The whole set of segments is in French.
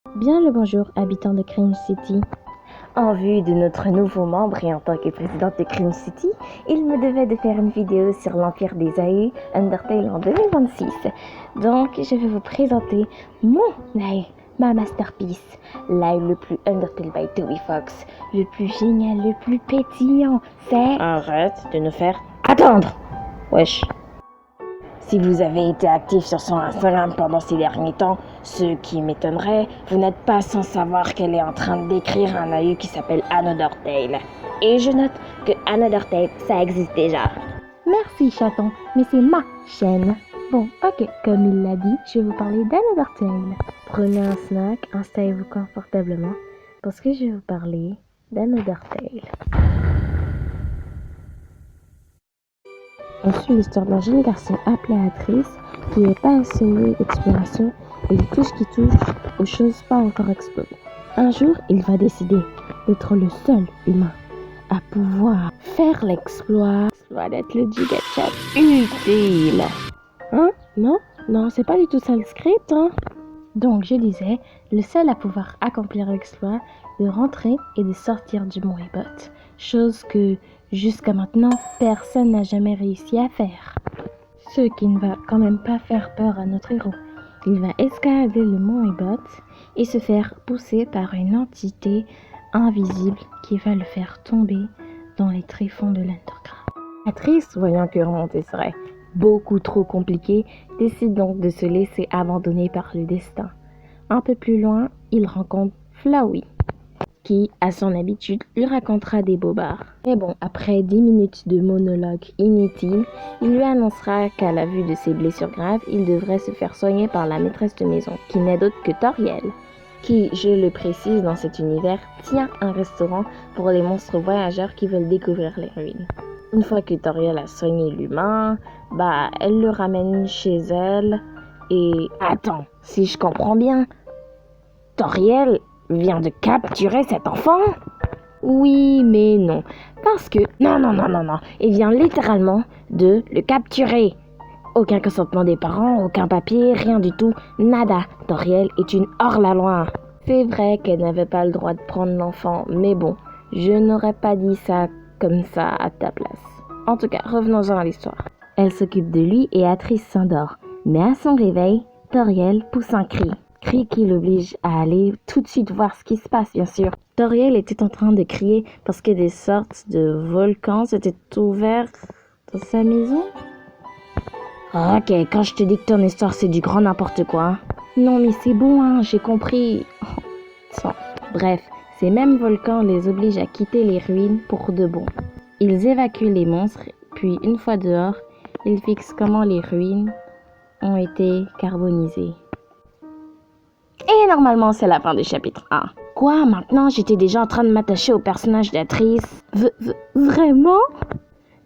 Bien le bonjour, habitants de Cringe City. En vue de notre nouveau membre et en tant que présidente de Cringe City, il me devait de faire une vidéo sur l'Empire des AE Undertale en 2026. Donc, je vais vous présenter ma masterpiece, l'AE le plus Undertale by Toby Fox, le plus génial, le plus pétillant, c'est... Arrête de nous faire attendre. Wesh. Si vous avez été actif sur son Instagram pendant ces derniers temps, ce qui m'étonnerait, vous n'êtes pas sans savoir qu'elle est en train d'écrire un AE qui s'appelle Another Tale. Et je note que Another Tale, ça existe déjà. Merci chaton, mais c'est ma chaîne. Bon, ok, comme il l'a dit, je vais vous parler d'Another Tale. Prenez un snack, installez-vous confortablement, parce que je vais vous parler d'Another Tale. On suit l'histoire d'un jeune garçon appelé Atrice qui est passionné d'exploration et de tout ce qui touche aux choses pas encore explorées. Un jour, il va décider d'être le seul humain à pouvoir faire l'exploit d'être le gigachat utile. Hein? Non, c'est pas du tout ça le script, hein? Donc, je disais, le seul à pouvoir accomplir l'exploit de rentrer et de sortir du mont Ebot. Chose que, jusqu'à maintenant, personne n'a jamais réussi à faire. Ce qui ne va quand même pas faire peur à notre héros. Il va escalader le mont Ebot et se faire pousser par une entité invisible qui va le faire tomber dans les tréfonds de l'Underground. Atrice, voyant que remonter serait beaucoup trop compliqué, décide donc de se laisser abandonner par le destin. Un peu plus loin, il rencontre Flowey, qui, à son habitude, lui racontera des bobards. Mais bon, après 10 minutes de monologue inutile, il lui annoncera qu'à la vue de ses blessures graves, il devrait se faire soigner par la maîtresse de maison, qui n'est d'autre que Toriel, qui, je le précise dans cet univers, tient un restaurant pour les monstres voyageurs qui veulent découvrir les ruines. Une fois que Toriel a soigné l'humain, elle le ramène chez elle et... Attends, si je comprends bien, Toriel vient de capturer cet enfant? Oui, mais non. Parce que... Non. Il vient littéralement de le capturer. Aucun consentement des parents, aucun papier, rien du tout, nada. Toriel est une hors-la-loi. C'est vrai qu'elle n'avait pas le droit de prendre l'enfant, mais bon, je n'aurais pas dit ça comme ça à ta place. En tout cas, revenons-en à l'histoire. Elle s'occupe de lui et Atrice s'endort. Mais à son réveil, Toriel pousse un cri. Cri qui l'oblige à aller tout de suite voir ce qui se passe, bien sûr. Toriel était en train de crier parce que des sortes de volcans s'étaient ouverts dans sa maison. Ok, quand je te dis que ton histoire c'est du grand n'importe quoi. Non mais c'est bon, hein, j'ai compris. Bref, ces mêmes volcans les obligent à quitter les ruines pour de bon. Ils évacuent les monstres, puis une fois dehors, ils fixent comment les ruines ont été carbonisées. Et normalement, c'est la fin du chapitre 1. Quoi, maintenant, j'étais déjà en train de m'attacher au personnage d'Atrice. Vraiment?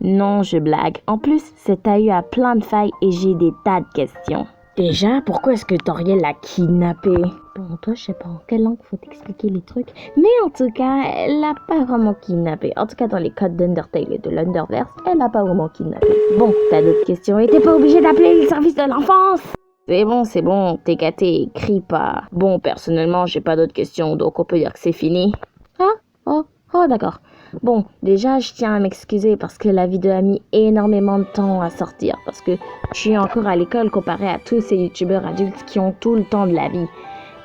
Non, je blague. En plus, cet AU a plein de failles et j'ai des tas de questions. Déjà, pourquoi est-ce que Toriel l'a kidnappé? Bon, toi, je sais pas en quelle langue faut t'expliquer les trucs, mais en tout cas, elle l'a pas vraiment kidnappé. En tout cas, dans les codes d'Undertale et de l'Underverse, elle l'a pas vraiment kidnappé. Bon, t'as d'autres questions et t'es pas obligé d'appeler le service de l'enfance. C'est bon, t'es gâté, crie pas. Bon, personnellement, j'ai pas d'autres questions, donc on peut dire que c'est fini. Ah? Oh, d'accord. Bon, déjà, je tiens à m'excuser parce que la vidéo a mis énormément de temps à sortir, parce que je suis encore à l'école comparé à tous ces youtubeurs adultes qui ont tout le temps de la vie.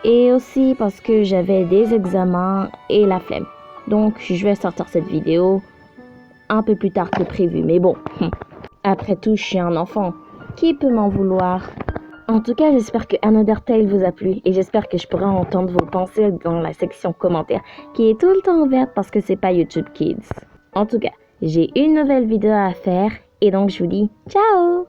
Et aussi parce que j'avais des examens et la flemme. Donc, je vais sortir cette vidéo un peu plus tard que prévu, mais bon. Après tout, je suis un enfant. Qui peut m'en vouloir? En tout cas, j'espère que Another Tale vous a plu et j'espère que je pourrai entendre vos pensées dans la section commentaires qui est tout le temps ouverte parce que c'est pas YouTube Kids. En tout cas, j'ai une nouvelle vidéo à faire et donc je vous dis ciao!